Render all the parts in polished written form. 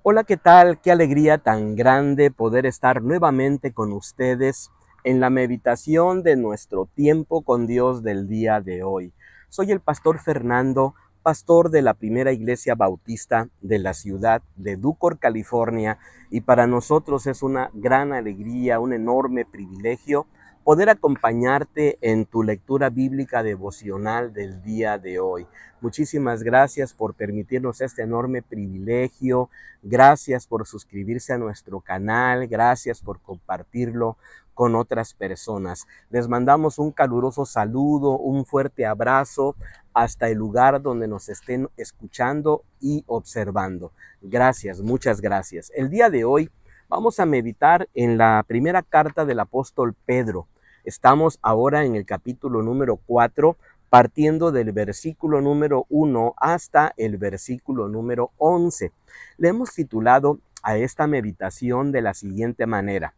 Hola, ¿qué tal? Qué alegría tan grande poder estar nuevamente con ustedes en la meditación de nuestro tiempo con Dios del día de hoy. Soy el pastor Fernando, pastor de la Primera Iglesia Bautista de la ciudad de Ducor, California, y para nosotros es una gran alegría, un enorme privilegio poder acompañarte en tu lectura bíblica devocional del día de hoy. Muchísimas gracias por permitirnos este enorme privilegio. Gracias por suscribirse a nuestro canal, gracias por compartirlo con otras personas. Les mandamos un caluroso saludo, un fuerte abrazo hasta el lugar donde nos estén escuchando y observando. Gracias, muchas gracias. El día de hoy vamos a meditar en la primera carta del apóstol Pedro. Estamos ahora en el capítulo número 4, partiendo del versículo número 1 hasta el versículo número 11. Le hemos titulado a esta meditación de la siguiente manera: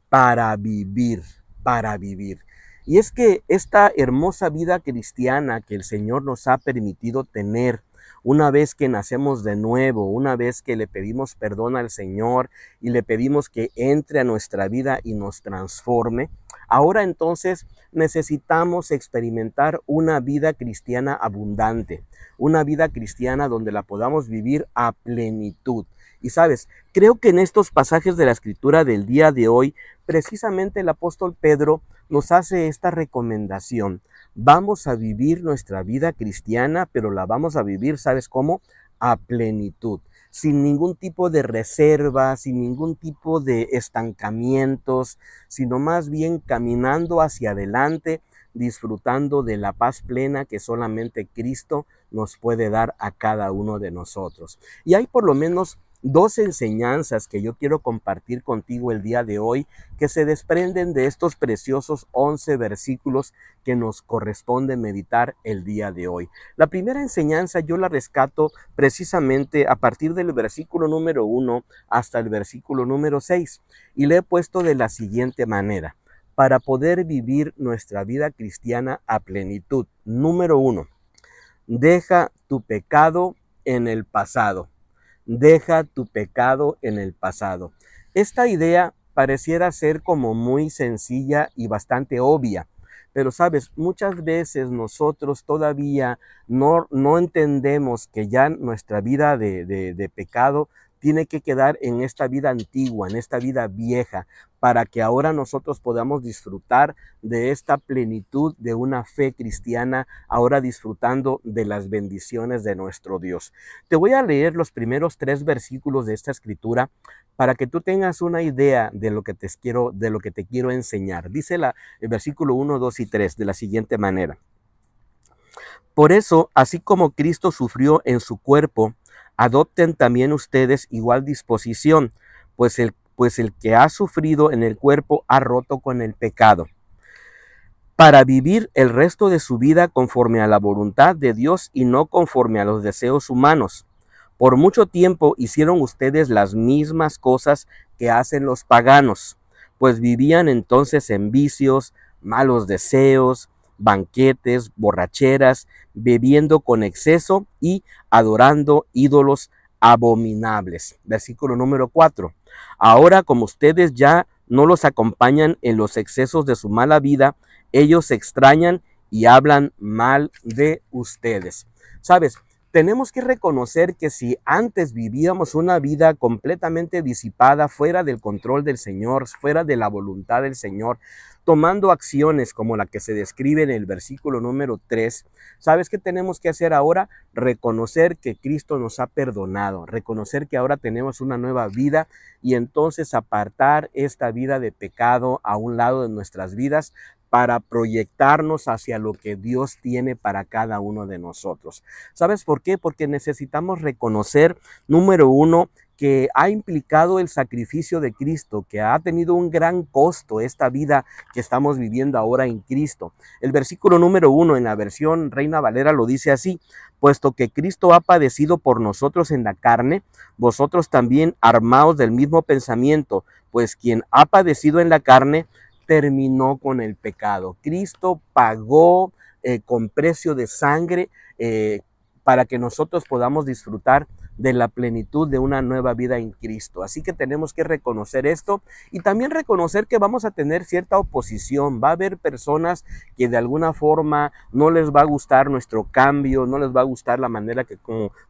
para vivir, para vivir. Y es que esta hermosa vida cristiana que el Señor nos ha permitido tener, una vez que nacemos de nuevo, una vez que le pedimos perdón al Señor y le pedimos que entre a nuestra vida y nos transforme, ahora entonces necesitamos experimentar una vida cristiana abundante, una vida cristiana donde la podamos vivir a plenitud. Y sabes, creo que en estos pasajes de la Escritura del día de hoy, precisamente el apóstol Pedro nos hace esta recomendación. Vamos a vivir nuestra vida cristiana, pero la vamos a vivir, ¿sabes cómo? A plenitud, sin ningún tipo de reserva, sin ningún tipo de estancamientos, sino más bien caminando hacia adelante, disfrutando de la paz plena que solamente Cristo nos puede dar a cada uno de nosotros. Y hay por lo menos dos enseñanzas que yo quiero compartir contigo el día de hoy, que se desprenden de estos preciosos 11 versículos que nos corresponde meditar el día de hoy. La primera enseñanza yo la rescato precisamente a partir del versículo número 1 hasta el versículo número 6, y le he puesto de la siguiente manera: para poder vivir nuestra vida cristiana a plenitud. Número 1, deja tu pecado en el pasado. Deja tu pecado en el pasado. Esta idea pareciera ser como muy sencilla y bastante obvia, pero sabes, muchas veces nosotros todavía no entendemos que ya nuestra vida de pecado tiene que quedar en esta vida antigua, en esta vida vieja, para que ahora nosotros podamos disfrutar de esta plenitud de una fe cristiana, ahora disfrutando de las bendiciones de nuestro Dios. Te voy a leer los primeros 3 versículos de esta escritura para que tú tengas una idea de lo que te quiero enseñar. Dice el versículo 1, 2 y 3 de la siguiente manera: por eso, así como Cristo sufrió en su cuerpo, adopten también ustedes igual disposición, pues el que ha sufrido en el cuerpo ha roto con el pecado, para vivir el resto de su vida conforme a la voluntad de Dios y no conforme a los deseos humanos. Por mucho tiempo hicieron ustedes las mismas cosas que hacen los paganos, pues vivían entonces en vicios, malos deseos, banquetes, borracheras, bebiendo con exceso y adorando ídolos abominables. Versículo número 4. Ahora, como ustedes ya no los acompañan en los excesos de su mala vida, ellos se extrañan y hablan mal de ustedes. ¿Sabes? Tenemos que reconocer que si antes vivíamos una vida completamente disipada, fuera del control del Señor, fuera de la voluntad del Señor, tomando acciones como la que se describe en el versículo número 3, ¿sabes qué tenemos que hacer ahora? Reconocer que Cristo nos ha perdonado, reconocer que ahora tenemos una nueva vida y entonces apartar esta vida de pecado a un lado de nuestras vidas para proyectarnos hacia lo que Dios tiene para cada uno de nosotros. ¿Sabes por qué? Porque necesitamos reconocer, número 1, que ha implicado el sacrificio de Cristo, que ha tenido un gran costo esta vida que estamos viviendo ahora en Cristo. El versículo número 1 en la versión Reina Valera lo dice así: puesto que Cristo ha padecido por nosotros en la carne, vosotros también armaos del mismo pensamiento, pues quien ha padecido en la carne terminó con el pecado. Cristo pagó con precio de sangre para que nosotros podamos disfrutar de la plenitud de una nueva vida en Cristo. Así que tenemos que reconocer esto y también reconocer que vamos a tener cierta oposición. Va a haber personas que de alguna forma no les va a gustar nuestro cambio, no les va a gustar la manera que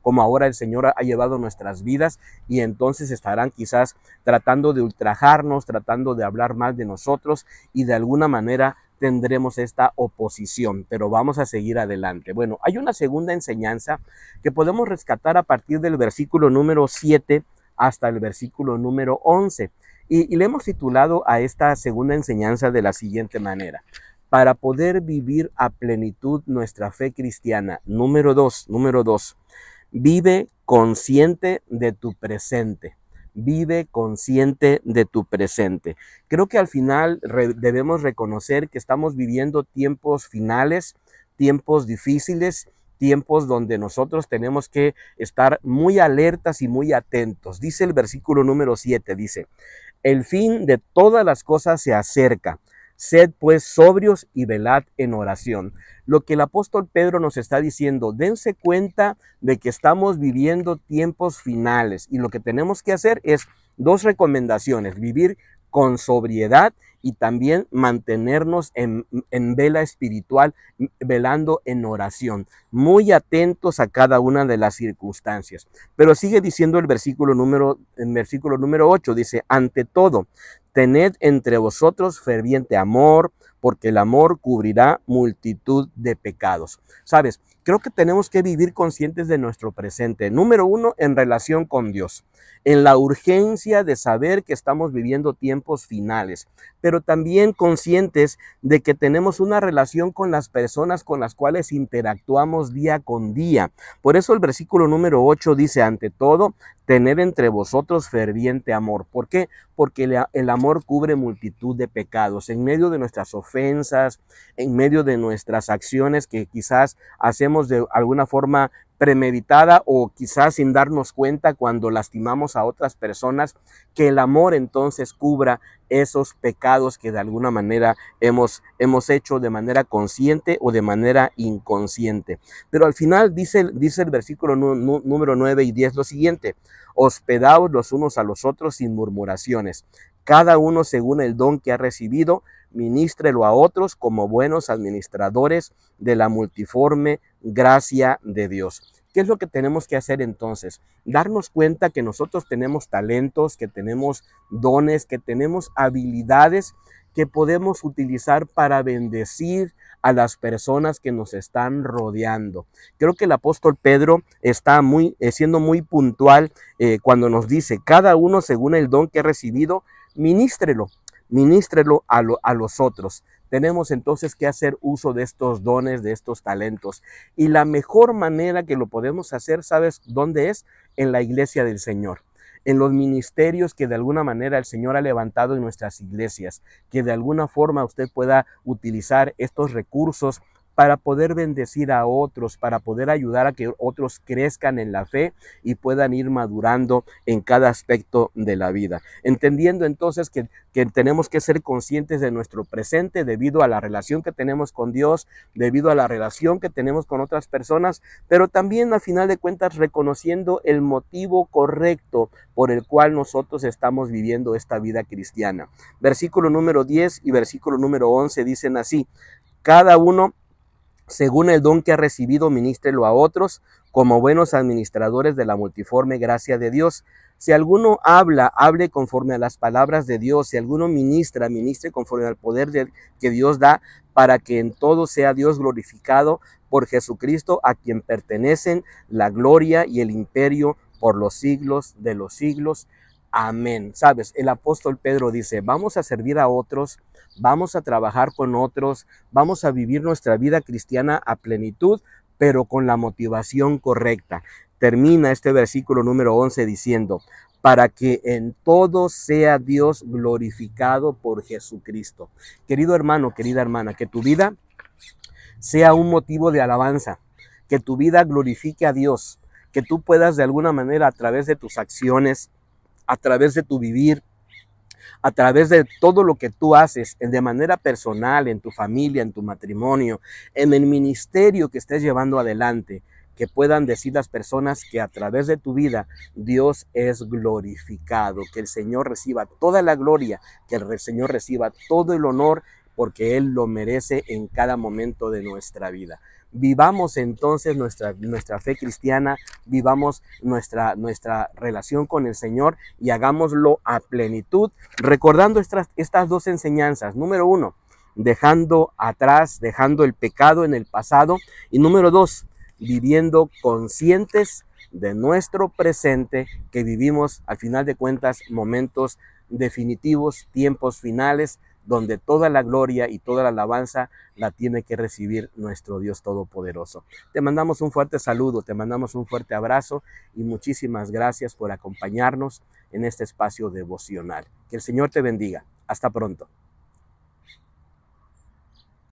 como ahora el Señor ha llevado nuestras vidas, y entonces estarán quizás tratando de ultrajarnos, tratando de hablar mal de nosotros, y de alguna manera tendremos esta oposición, pero vamos a seguir adelante. Bueno, hay una segunda enseñanza que podemos rescatar a partir del versículo número 7 hasta el versículo número 11. Y le hemos titulado a esta segunda enseñanza de la siguiente manera: para poder vivir a plenitud nuestra fe cristiana. Número dos, vive consciente de tu presente. Vive consciente de tu presente. Creo que al final debemos reconocer que estamos viviendo tiempos finales, tiempos difíciles, tiempos donde nosotros tenemos que estar muy alertas y muy atentos. Dice el versículo número 7, dice: el fin de todas las cosas se acerca. Sed pues sobrios y velad en oración. Lo que el apóstol Pedro nos está diciendo: dense cuenta de que estamos viviendo tiempos finales, y lo que tenemos que hacer es dos recomendaciones: vivir con sobriedad y también mantenernos en vela espiritual, velando en oración, muy atentos a cada una de las circunstancias. Pero sigue diciendo el versículo número 8, dice: ante todo, tened entre vosotros ferviente amor, porque el amor cubrirá multitud de pecados. ¿Sabes? Creo que tenemos que vivir conscientes de nuestro presente. Número uno, en relación con Dios, en la urgencia de saber que estamos viviendo tiempos finales, pero también conscientes de que tenemos una relación con las personas con las cuales interactuamos día con día. Por eso el versículo número 8 dice: ante todo, tener entre vosotros ferviente amor. ¿Por qué? Porque el amor cubre multitud de pecados. En medio de nuestras ofensas, en medio de nuestras acciones que quizás hacemos de alguna forma premeditada o quizás sin darnos cuenta cuando lastimamos a otras personas, que el amor entonces cubra esos pecados que de alguna manera hemos hecho de manera consciente o de manera inconsciente. Pero al final dice el versículo número 9 y 10 lo siguiente: hospedaos los unos a los otros sin murmuraciones, cada uno según el don que ha recibido, ministrelo a otros como buenos administradores de la multiforme gracia de Dios. ¿Qué es lo que tenemos que hacer entonces? Darnos cuenta que nosotros tenemos talentos, que tenemos dones, que tenemos habilidades que podemos utilizar para bendecir a las personas que nos están rodeando. Creo que el apóstol Pedro está siendo muy puntual cuando nos dice: cada uno según el don que ha recibido, ministrelo a los otros. Tenemos entonces que hacer uso de estos dones, de estos talentos. Y la mejor manera que lo podemos hacer, ¿sabes dónde es? En la iglesia del Señor. En los ministerios que de alguna manera el Señor ha levantado en nuestras iglesias. Que de alguna forma usted pueda utilizar estos recursos para poder bendecir a otros, para poder ayudar a que otros crezcan en la fe y puedan ir madurando en cada aspecto de la vida. Entendiendo entonces que tenemos que ser conscientes de nuestro presente debido a la relación que tenemos con Dios, debido a la relación que tenemos con otras personas, pero también a final de cuentas reconociendo el motivo correcto por el cual nosotros estamos viviendo esta vida cristiana. Versículo número 10 y versículo número 11 dicen así: cada uno según el don que ha recibido, ministrelo a otros como buenos administradores de la multiforme gracia de Dios. Si alguno hable conforme a las palabras de Dios. Si alguno ministre conforme al poder que Dios da, para que en todo sea Dios glorificado por Jesucristo, a quien pertenecen la gloria y el imperio por los siglos de los siglos. Amén. Sabes, el apóstol Pedro dice: vamos a servir a otros, vamos a trabajar con otros, vamos a vivir nuestra vida cristiana a plenitud, pero con la motivación correcta. Termina este versículo número 11 diciendo: para que en todo sea Dios glorificado por Jesucristo. Querido hermano, querida hermana, que tu vida sea un motivo de alabanza, que tu vida glorifique a Dios, que tú puedas de alguna manera, a través de tus acciones, a través de tu vivir, a través de todo lo que tú haces de manera personal, en tu familia, en tu matrimonio, en el ministerio que estés llevando adelante, que puedan decir las personas que a través de tu vida Dios es glorificado, que el Señor reciba toda la gloria, que el Señor reciba todo el honor, porque Él lo merece en cada momento de nuestra vida. Vivamos entonces nuestra fe cristiana, vivamos nuestra relación con el Señor y hagámoslo a plenitud, recordando estas dos enseñanzas. Número 1, dejando atrás, dejando el pecado en el pasado. Y número 2, viviendo conscientes de nuestro presente, que vivimos al final de cuentas momentos definitivos, tiempos finales, donde toda la gloria y toda la alabanza la tiene que recibir nuestro Dios Todopoderoso. Te mandamos un fuerte saludo, te mandamos un fuerte abrazo y muchísimas gracias por acompañarnos en este espacio devocional. Que el Señor te bendiga. Hasta pronto.